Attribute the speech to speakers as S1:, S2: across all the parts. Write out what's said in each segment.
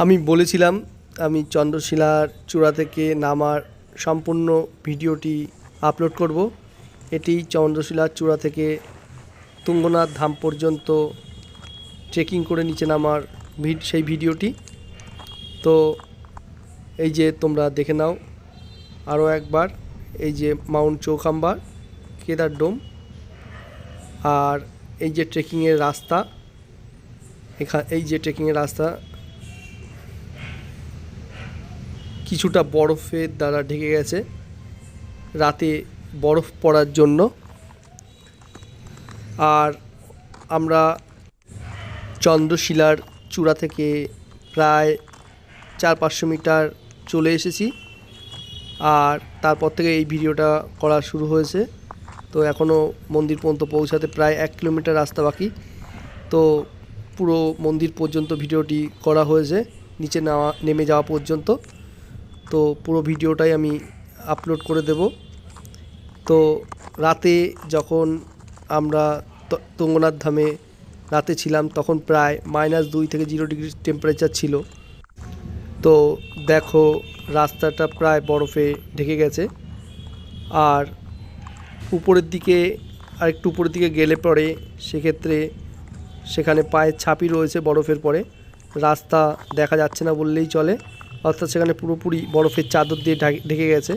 S1: আমি বলেছিলাম আমি চন্দ্রশিলার চূড়া থেকে নামার সম্পূর্ণ ভিডিওটি আপলোড করব। এটি চন্দ্রশিলার চূড়া থেকে তুঙ্গনাথ ধাম পর্যন্ত ট্রেকিং করে নিচে নামার সেই ভিডিওটি। তো এই যে তোমরা দেখে নাও আরও একবার, এই যে মাউন্ট চৌখাম্বা, কেদারডোম, আর এই যে ট্রেকিংয়ের রাস্তা। এই যে ট্রেকিংয়ের রাস্তা কিছুটা বরফের দ্বারা ঢেকে গেছে রাতে বরফ পড়ার জন্য। আর আমরা চন্দ্রশিলার চূড়া থেকে প্রায় 400-500 মিটার চলে এসেছি, আর তারপর থেকে এই ভিডিওটা করা শুরু হয়েছে। তো এখনও মন্দির পর্যন্ত পৌঁছাতে প্রায় 1 কিলোমিটার রাস্তা বাকি। তো পুরো মন্দির পর্যন্ত ভিডিওটি করা হয়েছে, নিচে নেমে যাওয়া পর্যন্ত। তো পুরো ভিডিওটাই আমি আপলোড করে দেব। তো রাতে যখন আমরা তুঙ্গনাথ ধামে রাতে ছিলাম তখন প্রায় -2 থেকে 0 ডিগ্রি টেম্পারেচার ছিল। তো দেখো রাস্তাটা প্রায় বরফে ঢেকে গেছে। আর উপরের দিকে আরেকটু উপরের দিকে গেলে পরে সেখানে পায়ের ছাপই রয়েছে বরফের পরে, রাস্তা দেখা যাচ্ছে না বললেই চলে। অর্থাৎ সেখানে পুরোপুরি বরফের চাদর দিয়ে ঢেকে গেছে।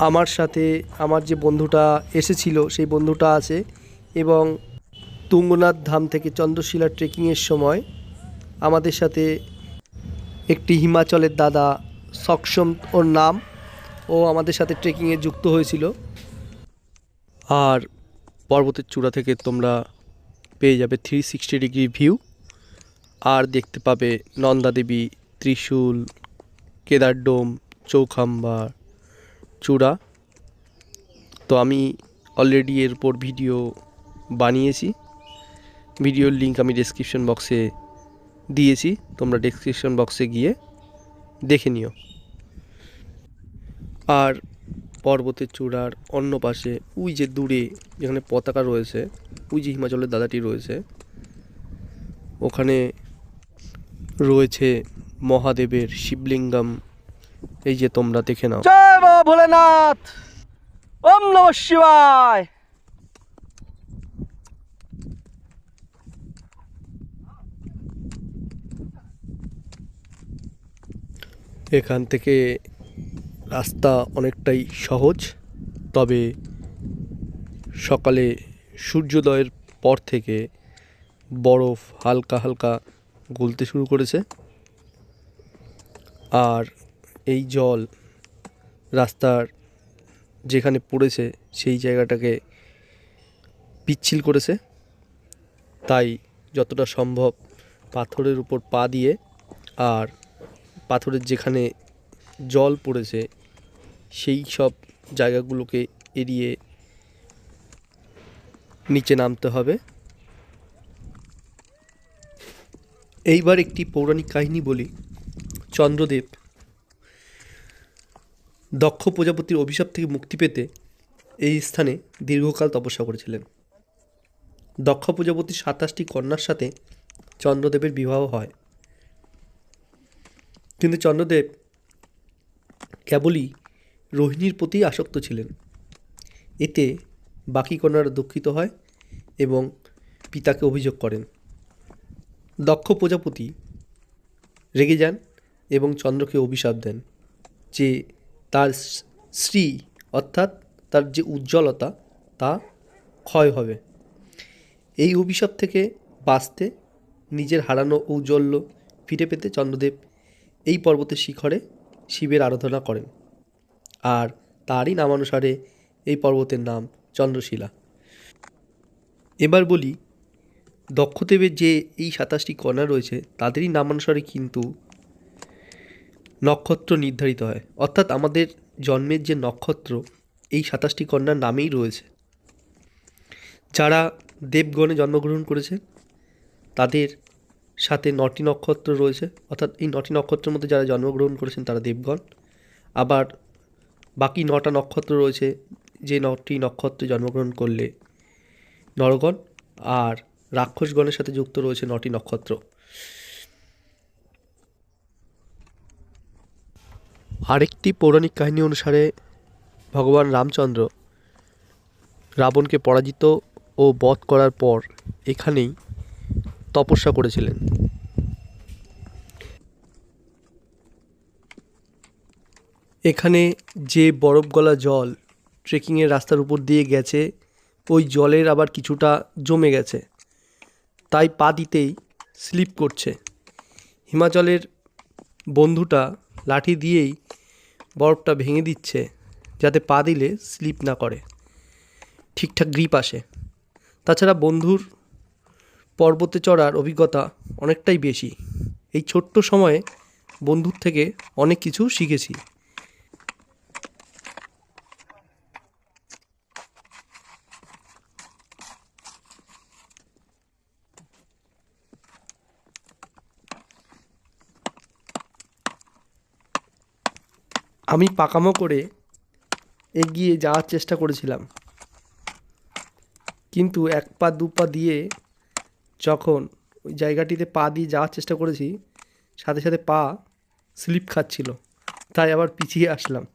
S1: আমার সাথে আমার যে বন্ধুটা এসেছিল সেই বন্ধুটা আছে, এবং তুঙ্গনাথ ধাম থেকে চন্দ্রশিলা ট্রেকিংয়ের সময় আমাদের সাথে একটি হিমাচলের দাদা, সক্ষম ওর নাম, ও আমাদের সাথে ট্রেকিংয়ে যুক্ত হয়েছিল। আর পর্বতের চূড়া থেকে তোমরা পেয়ে যাবে 360 ডিগ্রি ভিউ, আর দেখতে পাবে নন্দা দেবী, ত্রিশূল, কেদারডোম, চৌখাম্বা চূড়া। তো আমি অলরেডি এর উপর ভিডিও বানিয়েছি, ভিডিওর লিঙ্ক আমি ডেসক্রিপশন বক্সে দিয়েছি, তোমরা ডেসক্রিপশন বক্সে গিয়ে দেখে নিও। আর পর্বতের চূড়ার অন্য পাশে ওই যে দূরে যেখানে পতাকা রয়েছে, ওই যে হিমাচলের দাদাটি রয়েছে, ওখানে রয়েছে মহাদেবের শিবলিঙ্গম। এই যে তোমরা দেখে নাও।
S2: জয় বাবা ভোলেনাথ, ওম নমঃ শিবায়।
S1: এখান থেকে রাস্তা অনেকটাই সহজ, তবে সকালে সূর্যোদয়ের পর থেকে বরফ হালকা হালকা গলতে শুরু করেছে, আর এই জল রাস্তার যেখানে পড়েছে সেই জায়গাটাকে পিচ্ছিল করেছে। তাই যতটা সম্ভব পাথরের উপর পা দিয়ে, আর পাথরের যেখানে জল পড়েছে সেই সব জায়গাগুলোকে এড়িয়ে নিচে নামতে হবে। এইবার একটি পৌরাণিক কাহিনী বলি। চন্দ্রদেব দক্ষ প্রজাপতির অভিশাপ থেকে মুক্তি পেতে এই স্থানে দীর্ঘকাল তপস্যা করেছিলেন। দক্ষ প্রজাপতির 27টি কন্যার সাথে চন্দ্রদেবের বিবাহ হয়, কিন্তু চন্দ্রদেব কেবলই রোহিণীর প্রতি আসক্ত ছিলেন। এতে বাকি কন্যারা দুঃখিত হয় এবং পিতাকে অভিযোগ করেন। দক্ষ প্রজাপতি রেগে যান এবং চন্দ্রকে অভিশাপ দেন যে তার শ্রী অর্থাৎ তার যে উজ্জ্বলতা তা ক্ষয় হবে। এই অভিশাপ থেকে বাঁচতে, নিজের হারানো ঔজ্জ্বল্য ফিরে পেতে চন্দ্রদেব এই পর্বতের শিখরে শিবের আরাধনা করেন, আর তারই নামানুসারে এই পর্বতের নাম চন্দ্রশিলা। এবার বলি, দক্ষদেবের যে এই 27টি কন্যা রয়েছে তাদেরই নামানুসারে কিন্তু নক্ষত্র নির্ধারিত হয়, অর্থাৎ আমাদের জন্মের যে নক্ষত্র এই 27টি কন্যার নামেই রয়েছে। যারা দেবগণে জন্মগ্রহণ করেছে তাদের সাথে 9টি নক্ষত্র রয়েছে, অর্থাৎ এই 9টি নক্ষত্রের মধ্যে যারা জন্মগ্রহণ করেছেন তারা দেবগণ। আবার বাকি 9টা নক্ষত্র রয়েছে, যে 9টি নক্ষত্রে জন্মগ্রহণ করলে নরগণ। আর রাক্ষসগণের সাথে যুক্ত রয়েছে 9টি নক্ষত্র। আরেকটি পৌরাণিক কাহিনী অনুসারে ভগবান রামচন্দ্র রাবণকে পরাজিত ও বধ করার পর এখানেই তপস্যা করেছিলেন। এখানে যে বরফ গলা জল ট্রেকিংয়ের রাস্তার উপর দিয়ে গেছে, ওই জলের আবার কিছুটা জমে গেছে, তাই পা দিতেই স্লিপ করছে। হিমাচলের বন্ধুটা লাঠি দিয়েই বরফটা ভেঙে দিচ্ছে যাতে পা দিলে স্লিপ না করে, ঠিকঠাক গ্রিপ আসে। তাছাড়া বন্ধুর পর্বতে চড়ার অভিজ্ঞতা অনেকটাই বেশি। এই ছোট্ট সময়ে বন্ধুর থেকে অনেক কিছু শিখেছি। আমি পাকামো করে এগিয়ে যাওয়ার চেষ্টা করেছিলাম, কিন্তু এক পা দু পা দিয়ে যখন ওই জায়গাটিতে পা দিয়ে যাওয়ার চেষ্টা করেছি, সাথে সাথে পা স্লিপ খাচ্ছিল, তাই আবার পিছিয়ে আসলাম।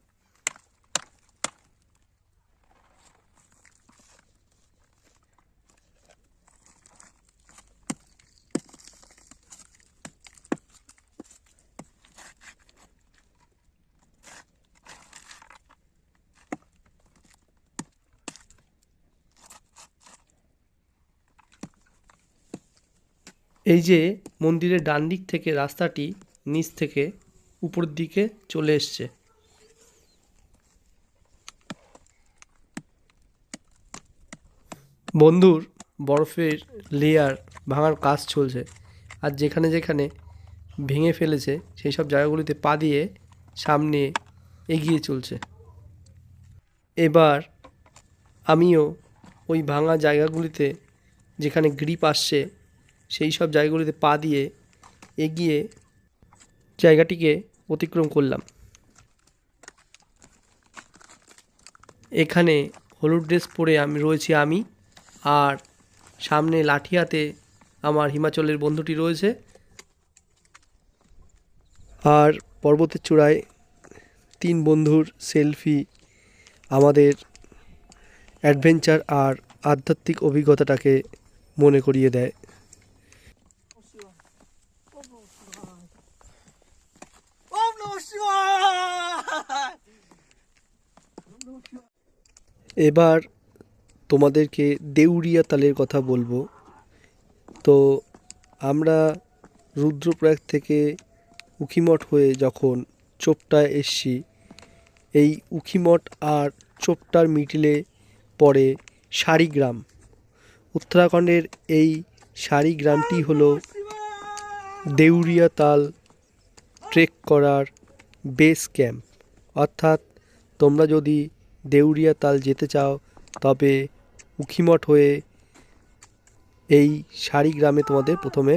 S1: এই যে মন্দিরের ডান দিক থেকে রাস্তাটি নিচ থেকে উপরের দিকে চলে এসছে। বন্ধুর বরফের লেয়ার ভাঙার কাজ চলছে, আর যেখানে যেখানে ভেঙে ফেলেছে সেই সব জায়গাগুলিতে পা দিয়ে সামনে এগিয়ে চলছে। এবার আমিও ওই ভাঙা জায়গাগুলিতে যেখানে গ্রিপ আসছে সেই সব জায়গাগুলিতে পা দিয়ে এগিয়ে জায়গাটিকে অতিক্রম করলাম। এখানে হলুদ ড্রেস পরে রয়েছি আমি, আর সামনে লাঠি হাতে আমার হিমাচলের বন্ধুটি রয়েছে। আর পর্বতের চূড়ায় 3 বন্ধুর সেলফি আমাদের অ্যাডভেঞ্চার আর আধ্যাত্মিক অভিজ্ঞতাটাকে মনে করিয়ে দেয়। এবার তোমাদেরকে দেউড়িয়া তালের কথা বলবো। তো আমরা রুদ্রপ্রয়াগ থেকে উখিমঠ হয়ে যখন চোপটায় এসছি, এই উখিমঠ আর চোপটার মিডিলে পড়ে সারিগ্রাম। উত্তরাখণ্ডের এই সারিগ্রামটি হলো দেউড়িয়া তাল ট্রেক করার বেস ক্যাম্প। অর্থাৎ তোমরা যদি দেউড়িয়া তাল যেতে চাও তবে উখিমঠ হয়ে এই সারিগ্রামে তোমাদের প্রথমে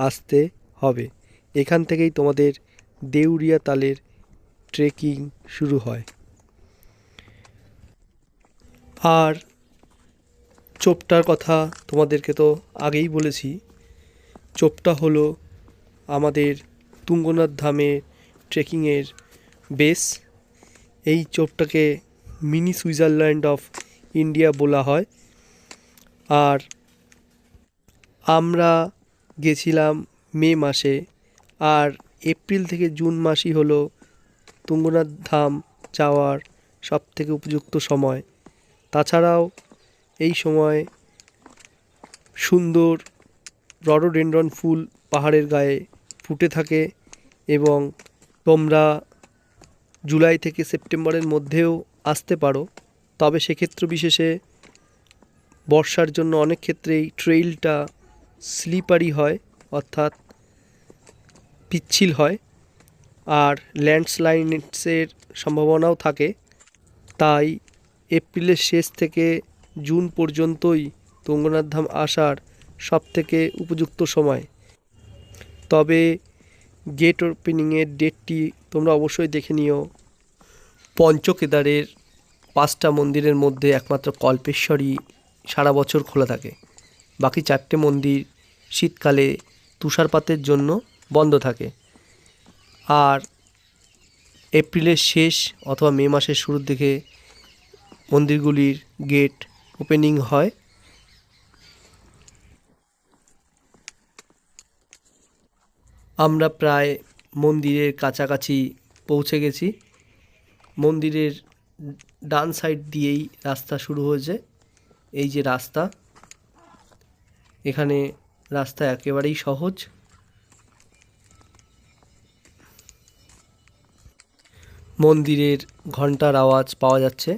S1: আসতে হবে। এখান থেকেই তোমাদের দেউড়িয়া তালের ট্রেকিং শুরু হয়। আর চোপটার কথা তোমাদেরকে তো আগেই বলেছি। চোপটা হলো আমাদের তুঙ্গনাথ ধামে ট্রেকিংয়ের বেস। এই চোপটাকে মিনি সুইজারল্যান্ড অফ ইন্ডিয়া বলা হয়। আর আমরা গেছিলাম মে মাসে, আর এপ্রিল থেকে জুন মাসই হলো তুঙ্গনাথ ধাম যাওয়ার সবথেকে উপযুক্ত সময়। তাছাড়াও এই সময় সুন্দর রডোডেনড্রন ফুল পাহাড়ের গায়ে ফুটে থাকে, এবং তোমরা জুলাই থেকে সেপ্টেম্বরের মধ্যেও আসতে পারো। তবে সেক্ষেত্র বিশেষে বর্ষার জন্য অনেক ক্ষেত্রেই ট্রেইলটা স্লিপারি হয়, অর্থাৎ পিচ্ছিল হয়, আর ল্যান্ডস্লাইডসের সম্ভাবনাও থাকে। তাই এপ্রিলের শেষ থেকে জুন পর্যন্তই তুঙ্গনাথ ধাম আসার সবথেকে উপযুক্ত সময়। তবে গেট ওপেনিংয়ের ডেটটি তোমরা অবশ্যই দেখে নিও। পঞ্চকেদারের 5টা মন্দিরের মধ্যে একমাত্র কল্পেশ্বরী সারা বছর খোলা থাকে, বাকি 4টে মন্দির শীতকালে তুষারপাতের জন্য বন্ধ থাকে। আর এপ্রিলের শেষ অথবা মে মাসের শুরুর দিকে মন্দিরগুলির গেট ওপেনিং হয়। আমরা প্রায় মন্দিরের কাছাকাছি পৌঁছে গেছি। মন্দিরের ডান সাইড দিয়েই রাস্তা শুরু হয়েছে। এই যে রাস্তা, এখানে রাস্তা একেবারেই সহজ। মন্দিরের ঘন্টার আওয়াজ পাওয়া যাচ্ছে।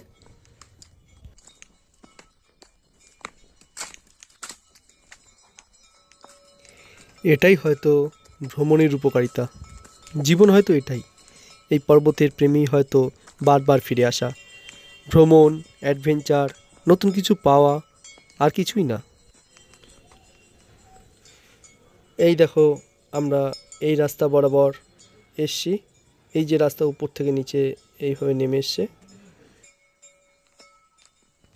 S1: এটাই হয়তো ভ্রমণের উপকারিতা। জীবন হয়তো এটাই। এই পর্বতের প্রেমেই হয়তো বারবার ফিরে আসা। ভ্রমণ, অ্যাডভেঞ্চার, নতুন কিছু পাওয়া, আর কিছুই না। এই দেখো, আমরা এই রাস্তা বরাবর এসছি। এই যে রাস্তা উপর থেকে নিচে এইভাবে নেমে এসছে।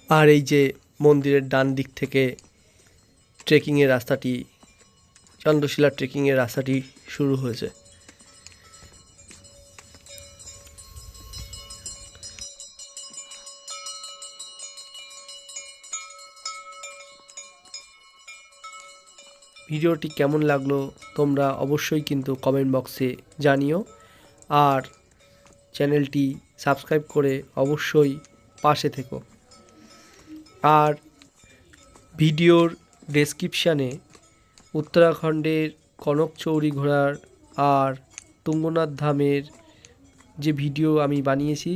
S1: আর এই যে মন্দিরের ডান দিক থেকে ট্রেকিংয়ের রাস্তাটি, চন্দ্রশিলা ট্রেকিংয়ের রাস্তাটি শুরু হয়েছে। ভিডিওটি কেমন লাগলো তোমরা অবশ্যই কিন্তু কমেন্ট বক্সে জানিও। আর চ্যানেলটি সাবস্ক্রাইব করে অবশ্যই পাশে থেকো। আর ভিডিওর ডেসক্রিপশানে উত্তরাখণ্ডের কনকচৌরি ঘোরার আর তুঙ্গনাথ ধামের যে ভিডিও আমি বানিয়েছি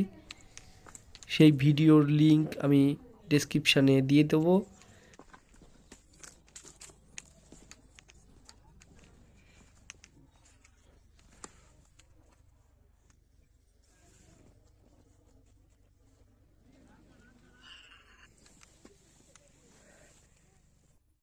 S1: সেই ভিডিওর লিংক আমি ডেসক্রিপশানে দিয়ে দেবো।